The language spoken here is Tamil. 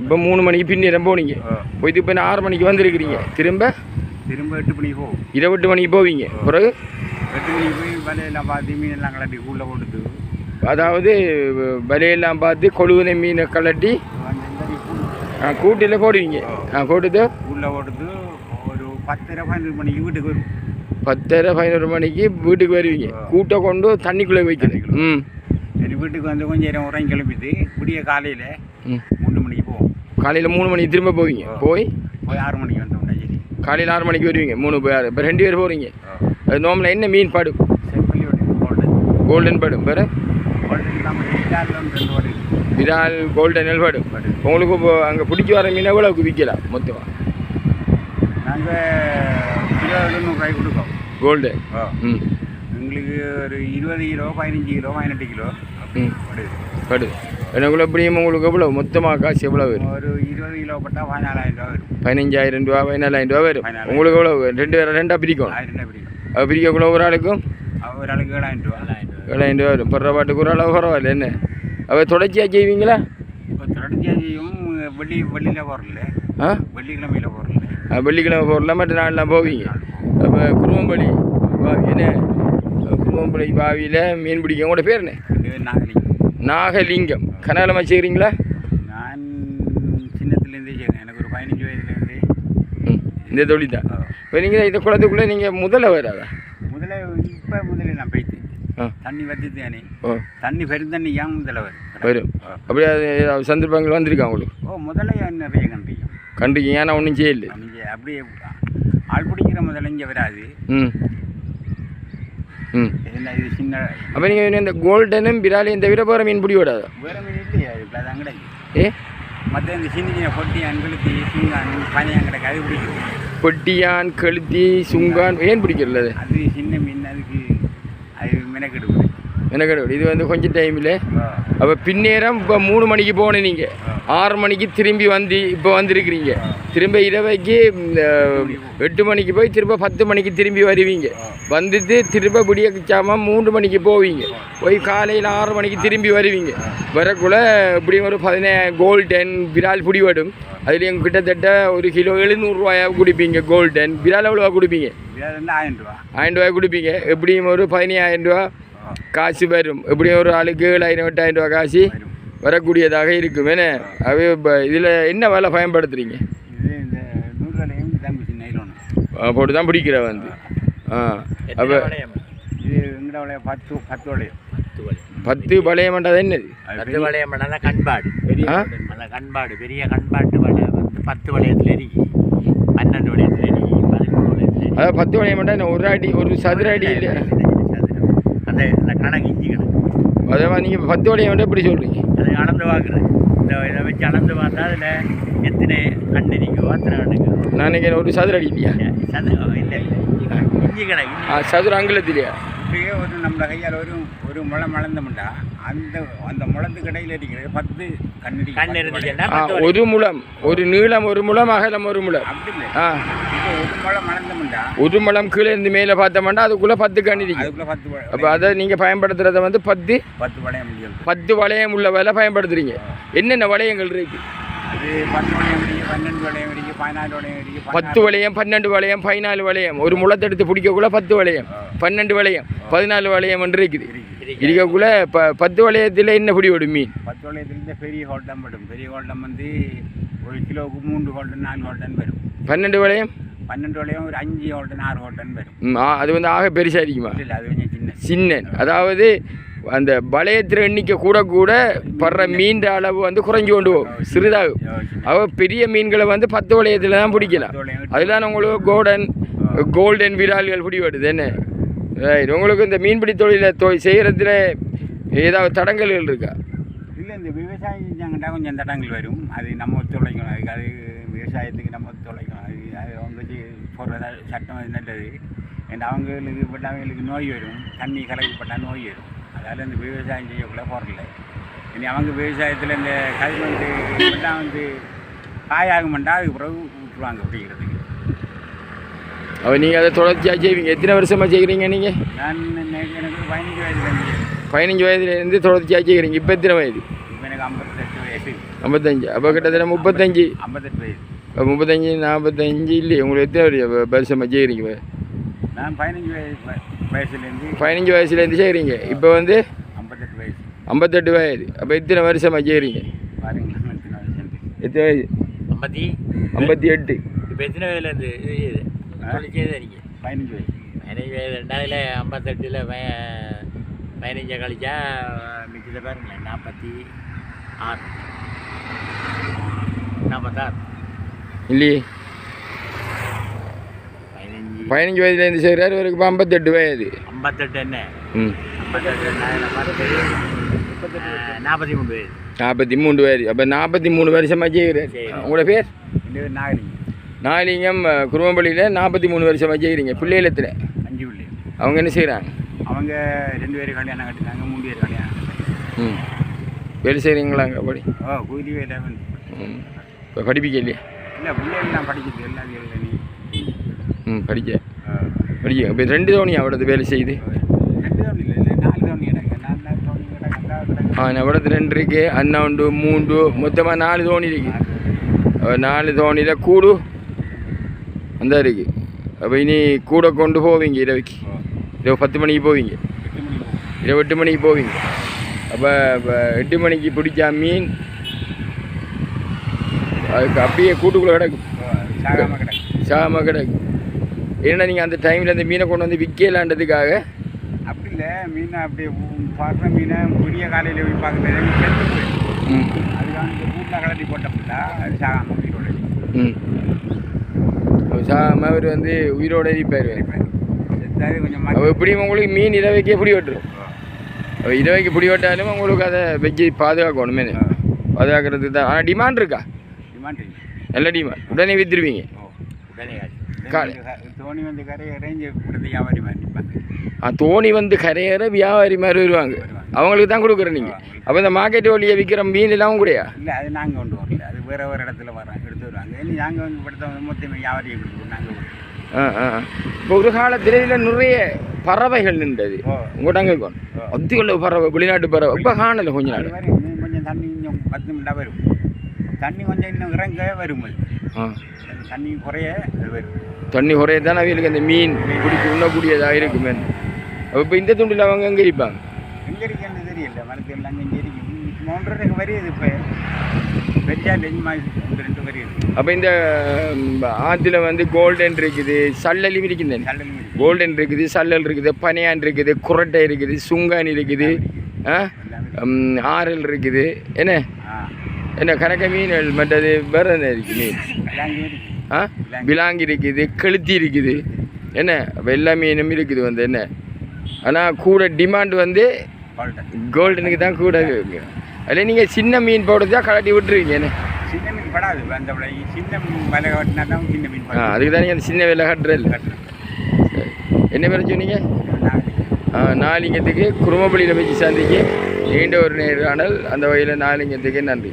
இப்போ 3 மணிக்கு பின்னிடம் போனீங்க. போயிட்டு இப்போ 6 மணிக்கு வந்திருக்கிறீங்க. திரும்ப 8 மணிக்கு போகும். 8 மணிக்கு போவீங்க. பிறகு 8 மணிக்கு போய் வலையெல்லாம் பார்த்து மீனெல்லாம் கலட்டி உள்ளே போட்டுட்டு, அதாவது வலையெல்லாம் பார்த்து கொழுவின மீனை கலட்டி கூட்டில் போடுவீங்க. போட்டுட்டு உள்ளே போட்டுட்டு ஒரு 10:30-11 மணிக்கு வீட்டுக்கு வரும். 10:30-11 மணிக்கு வீட்டுக்கு வருவீங்க. கூட்டை கொண்டு தண்ணிக்குள்ளே வைக்கணும். வீட்டுக்கு வந்து கொஞ்சம் நேரம் உறங்கி கிளம்பிட்டு விடிய காலையில் 3 மணிக்கு போவோம். காலையில் 3 மணிக்கு திரும்ப போவீங்க. போய் 6 மணிக்கு வந்தோம்னா சரி. காலையில் 6 மணிக்கு வருவீங்க. 3 பேர். இப்போ 2 பேர் போகிறீங்க. அது நார்மலாக என்ன மீன் படும்? கோல்டன் படும். வேறு விரால் கோல்டன் படும். உங்களுக்கு இப்போ அங்கே பிடிச்சி வர மீனை எவ்வளோக்கு விற்கலாம் மொத்தமாக? நாங்கள் கிலோ 700 கொடுக்கோம். கோல்டு எங்களுக்கு ஒரு 20 கிலோ 15 கிலோ 18 கிலோ படுது. எனக்குள்ள எப்படியும் உங்களுக்கு எவ்வளோ மொத்தமாக காசு எவ்வளோ வரும்? ஒரு 20 கிலோ போட்டால் 14,000 ரூபா வரும். 15,000 ரூபா 14,000 ரூபா வரும். உங்களுக்கு எவ்வளோ? 2 பிரிக்கும். அது பிரிக்கக்குள்ள ஒரு ஆளுக்கும் 7,000 ரூபா. 7,000 ரூபா வரும். படுற பாட்டுக்கு ஒரு அளவு பரவாயில்ல. என்ன அவள் தொடர்ச்சியாக செய்வீங்களா? தொடர்ச்சியாக செய்யும். வெள்ளியில் போகிறல. வெள்ளிக்கிழமையில் போகிறல. வெள்ளிக்கிழமை போகிறல மற்ற நாள்லாம் போவீங்க. அப்போ குருவம்பள்ளி என்ன குருவம்பள்ளி பாவியில் மீன் பிடிக்கும். உங்களோட பேர் என்ன? நாகலிங்கம். கனகாலமாக செய்கிறீங்களா? நான் சின்னத்துலேருந்தே செய்கிறேன். எனக்கு ஒரு 15 வயதுலேருந்து இந்த தொழில் தான். இப்போ நீங்கள் இந்த குளத்துக்குள்ளே நீங்கள் முதல்ல வராதா? முதல்ல நான் போயிட்டு தண்ணி வச்சுட்டு தானே. தண்ணி பெருந்தண்ணி ஏன் முதல்ல வரும். அப்படியே சந்தர்ப்பங்கள் வந்திருக்கா உங்களுக்கு? முதல்ல நிறைய கண்டிருக்கீங்க. ஏன்னா ஒன்றும் செய்யல. அப்படியே ஆள் பிடிக்கிற முதல்ல இங்கே வராது. இது சின்ன. அப்போ நீங்கள் இந்த கோல்டனும் விராலையும் தவிர வேறு மீன் பிடி விடாதா? வேறு மீன் இல்லையா? இப்போ அது அங்கடை மற்ற இந்த சின்ன சின்ன பொட்டியான் கழுத்தி சுங்கான் பனியான் கிடக்கு அது பிடிக்கும். பொட்டியான் கழுத்தி சுங்கான் ஏன் பிடிக்கிறது? அது சின்ன மீன். அதுக்கு அது மெனக்கெடு. இது வந்து கொஞ்சம் டைமில். அப்போ பின்னேரம் இப்போ 3 மணிக்கு போனேன். நீங்கள் 6 மணிக்கு திரும்பி இப்போ வந்திருக்கிறீங்க. திரும்ப இரவைக்கு 8 மணிக்கு போய் திரும்ப 10 மணிக்கு திரும்பி வருவீங்க. வந்துட்டு திரும்ப விடிய கிச்சாமல் 3 மணிக்கு போவீங்க. போய் காலையில் 6 மணிக்கு திரும்பி வருவீங்க. வரக்குள்ள இப்படியும் ஒரு 15 கோல்டன் விரால் பிடிபடும். அதுலேயும் கிட்டத்தட்ட ஒரு கிலோ 700 ரூபாயாக குடிப்பீங்க. கோல்டன் விரால் எவ்வளோவா குடிப்பீங்க? 1000 ரூபா குடிப்பீங்க. எப்படியும் ஒரு 15,000 ரூபா காசு வரும். எப்படியும் ஒரு ஆளுக்கு 7,000 8,000 ரூபா காசு வரக்கூடியதாக இருக்கும். என்ன அவை இப்போ இதில் என்ன வேலை பயன்படுத்துகிறீங்க? போட்டு தான் பிடிக்கிற வந்து. அப்போ இது 10 வளையம்ன்றது என்னது? 10 வளையம்னா கண்பாடு. கண்பாடு பெரிய கண்பாட்டு வலை வந்து 10 வளையத்தில் இருக்கு. 12 வளையத்தில் இருக்கு. 13 வளையத்தில். அதாவது 10 வளையம்னா என்ன? ஒரு அடி ஒரு சதுர அடி இல்லை. அந்த கணக்கு இஞ்சி கணக்கு. அதாவது நீங்கள் 10 வளையம் எப்படி சொல்கிறீங்க? அதை அளந்து பார்க்குறேன். இதை வச்சு அளந்து பார்த்தா அதில் எத்தனை கண்ணு நிற்கும் அத்தனை கண்ணுக்கு. நான் நினைக்கிறேன் ஒரு சதுர அடி இல்லையா? இல்லை இஞ்சி கணக்கு. சதுர அங்குலத்திலையா? இப்படியே ஒரு நம்மள கையால் ஒரு முளை மலர்ந்தோம்னா அந்த முளத்துக்கு இடையில் இருக்கிறது 10 கண்ணு இருந்துச்சுன்னா ஒரு முளம். ஒரு நீளம் ஒரு முளம், அகலம் ஒரு முளம். அப்படி இல்லை. ஒரு முளை மலர்ந்தோம்னா ஒரு முளம் கீழே இருந்து மேலே பார்த்தோம்னா அதுக்குள்ளே 10 கண்ணு இருக்கு. அதுக்குள்ளே 10. அப்போ அதை நீங்கள் பயன்படுத்துறத வந்து 10 வளையம். 10 வளையம் உள்ள வேலை பயன்படுத்துறீங்க. என்னென்ன வளையங்கள் இருக்கு? அது 10 வளையம் இருக்கு, 12 வளையம் இருக்கு, 14 வளையம் இருக்கு. 10 வளையம் 12 வளையம் 14 வளையம். ஒரு முளத்தை எடுத்து பிடிக்கக்குள்ள 10 வளையம் 12 வளையம் 14 வளையம் என்று இருக்குது. இருக்கக்குள்ள 10 வளையத்தில் என்ன பிடி விடும் மீன்? 10 வளையத்தில் பெரிய ஹோல்டம் வரும். பெரிய ஹோல்டம் வந்து ஒரு கிலோவுக்கு 3 ஹோல்டன் 4 ஹோல்டன் வரும். 12 வளையம் ஒரு 5 ஹோல்டன் 6 ஹோல்டன் வரும். அது வந்து ஆக பெருசாக இருக்குமா? இல்லை, அது கொஞ்சம் சின்ன. அதாவது அந்த வளையத்தில் எண்ணிக்கை கூட கூட படுற மீன் அளவு வந்து குறைஞ்சி கொண்டு போகும், சிறிதாகும். அவள் பெரிய மீன்களை வந்து 10 வளையத்தில் தான் பிடிக்கலாம். அதுதான் உங்களுக்கு கோல்டன் விரால்கள் பிடிபடுது. என்ன ரைட். உங்களுக்கு இந்த மீன்பிடி தொழிலை செய்கிறதுல ஏதாவது தடங்கல்கள் இருக்கா? இல்லை, இந்த விவசாயம் செஞ்சாங்கன்னா கொஞ்சம் தடங்கள் வரும். அது நம்ம ஒத்துழைக்கணும். அது விவசாயத்துக்கு நம்ம ஒத்துழைக்கணும். அது அவங்க போடுற சட்டம் நல்லது. அவங்களுக்கு அவங்களுக்கு நோய் வரும். தண்ணி கலக்கப்பட்டால் நோய் வரும். அதால் இந்த விவசாயம் செய்யக்குள்ள போகிறதில்ல. இனி அவங்க விவசாயத்தில் இந்த கல்மண்டு எல்லாம் வந்து காயாகுமெண்டா அதுக்கு பிறகு விட்டுருவாங்க அப்படிங்கிறதுக்கு. அப்போ நீங்கள் அதை தொடர்ச்சியாக செய்வீங்க. எத்தனை வருஷமாக செய்கிறீங்க நீங்கள்? நான் எனக்கு 15 வயதுலேருந்து. 15 வயதுலேருந்து தொடர்ச்சியாக செய்கிறீங்க. இப்போ எத்தனை வயது? இப்போ எனக்கு 58 வயசு. 55. அப்போ கிட்டத்தட்ட 35. 58 வயசு. 35 45 இல்லையே உங்களுக்கு எத்தனை வருஷமாக செய்கிறீங்க? நான் 15 வயசுலேருந்து 15 வயசுலேருந்து செய்கிறீங்க. இப்போ வந்து 58 வயசு. 58 வயது. அப்போ எத்தனை வருஷமாக செய்கிறீங்க? பாருங்க எத்தனை வயசு? 58. இப்போ எத்தனை வயதுலேருந்து இது செய்தீங்க? 15 வயசு. 15 வயது 2058 15 கழிச்சா மிச்சத்தை பாருங்களேன் 46 இல்லையே 15 15 வயதுலேருந்து செய்கிறாரு. இவருக்கு இப்போ 58 வயது. 58 என்ன? ம் 43 வயது. 43 வயது. அப்போ 43 வருஷமாக செய்கிறார். உங்களோட பேர்? நாகலிங்கம். நாகலிங்கம். குருவம்பள்ளியில் 43 வருஷமாக செய்கிறீங்க. பிள்ளைகளத்தில் 5 பிள்ளை. அவங்க என்ன செய்கிறாங்க? அவங்க 2 பேர் கல்யாணம் கட்டினாங்க, 3 பேர் கல்யாணம். ம் வேலை செய்கிறீங்களாங்க? படி கூலி வேலை. ம் இப்போ படிப்பிக்க இல்லையா? இல்லை பிள்ளைகள் நான் படிக்கிறது எல்லாம் வேலை நீ. படிக்க இப்போ 2 தோணி அவ்வளோது வேலை செய்யுது. 2 தோணி இல்லை, 4 தோணி கிடக்கு. 4 தோணி கிடக்கு. அவ்வளோது 2 இருக்குது. அண்ணா உண்டு 3 மொத்தமாக 4 தோணி இருக்குது. 4 தோணியில் கூடு அந்த இருக்குது. அப்போ இனி கூட கொண்டு போவீங்க இரவுக்கு. இரவு 10 மணிக்கு போவீங்க. இரவு 8 மணிக்கு போவீங்க. அப்போ 8 மணிக்கு பிடிச்சா மீன் அதுக்கு அப்படியே கூட்டுக்குள்ளே கிடக்கும். சாகாமல் கிடக்கு. சாகாமல் கிடக்கும். ஏன்னா நீங்கள் அந்த டைமில் அந்த மீனை கொண்டு வந்து விற்கலான்றதுக்காக. அப்படி இல்லை, மீனை அப்படியே பார்க்குற மீனை புதிய காலையில் போய் பார்க்குறது செத்து போயிடும். அதுக்காக இந்த கூட்டில் கலட்டி போட்டோம்னா அது சாகாமல் உயிரோடு. சாகாமல் அவர் வந்து உயிரோடு இருப்பார். செத்தாது கொஞ்சம் அப்போ எப்படியும் உங்களுக்கு மீன் இரவைக்கே பிடி வெட்டுரும். இரவைக்கு பிடி வெட்டாலும் உங்களுக்கு அதை வச்சு பாதுகாக்கணும். மீன் பாதுகாக்கிறதுக்கு தான். ஆனால் டிமாண்ட் இருக்கா? டிமாண்ட் நல்ல டிமாண்ட். உடனே விற்றுருவீங்க. உடனே தோணி வந்து கரையை ரேஞ்சு கொடுத்து வியாபாரி மாதிரி நிற்பாங்க. தோணி வந்து கரையேற வியாபாரி மாதிரி வருவாங்க. அவங்களுக்கு தான் கொடுக்குறேன் நீங்கள். அப்போ இந்த மார்க்கெட் வழியை விற்கிற மீன் எல்லாம் கூடயா? இல்லை, அது நாங்கள் கொண்டு வரல. அது வேறு ஒரு இடத்துல வரோம் எடுத்து வருவாங்க. இனி நாங்கள் வந்து படுத்த மொத்தமே வியாபாரியை கொடுத்துருவோம். நாங்கள் இப்போ ஒரு காலத்தில் இதில் நிறைய பறவைகள் நின்றது. உங்கள்கிட்ட அங்கே இருக்கும் அதிக பறவை, வெளிநாட்டு பறவை. இப்போ காணலை கொஞ்ச நாள். கொஞ்சம் தண்ணி கொஞ்சம் 10 நிமிடம் வரும். தண்ணி கொஞ்சம் இன்னும் இறங்க வரும். தண்ணி குறைய அது வரும். தண்ணி குறைய தானே அவங்களுக்கு அந்த மீன் பிடிச்சி உண்ணக்கூடியதாக இருக்குமே. அப்போ இப்போ இந்த துண்டில் அவங்க எங்கே இருப்பாங்க? எங்கே இருக்குன்னு தெரியல. மரத்தில் எல்லாம் இங்கே இருக்கு. 3 வருது. இப்போ வெஜ்ஜா லெஞ்சுமாய் 2 வருது. அப்போ இந்த ஆற்றுல வந்து கோல்டன் இருக்குது, சல்லல் இருக்குது. கோல்டன் இருக்குது, சல்லல் இருக்குது, பனையான் இருக்குது, குரட்டை இருக்குது, சுங்கான் இருக்குது, ஆரல் இருக்குது. என்ன கணக்க மீன்கள் மற்றது வேறு என்ன இருக்குது? மீன் விலாங்கி இருக்குது, கெளுத்தி இருக்குது. என்ன அப்போ எல்லா மீனும் இருக்குது வந்து. என்ன ஆனால் கூட டிமாண்ட் வந்து கோல்டனுக்கு தான் கூட இருக்குது. அதில் நீங்கள் சின்ன மீன் போடுறதா கலட்டி விட்டுருவீங்க. என்ன சின்ன மீன் படாது. அந்த சின்ன விலை கட்டினா தான் சின்ன மீன். அதுக்கு தான் நீங்கள் அந்த சின்ன விலை கட்டுறது. என்ன பேர் சொன்னீங்க? நாலிங்கத்துக்கு குருமப்பள்ளியில் வச்சு சந்திக்கு நீண்ட ஒரு நேரானல். அந்த வகையில் நாலிங்கத்துக்கு நன்றி.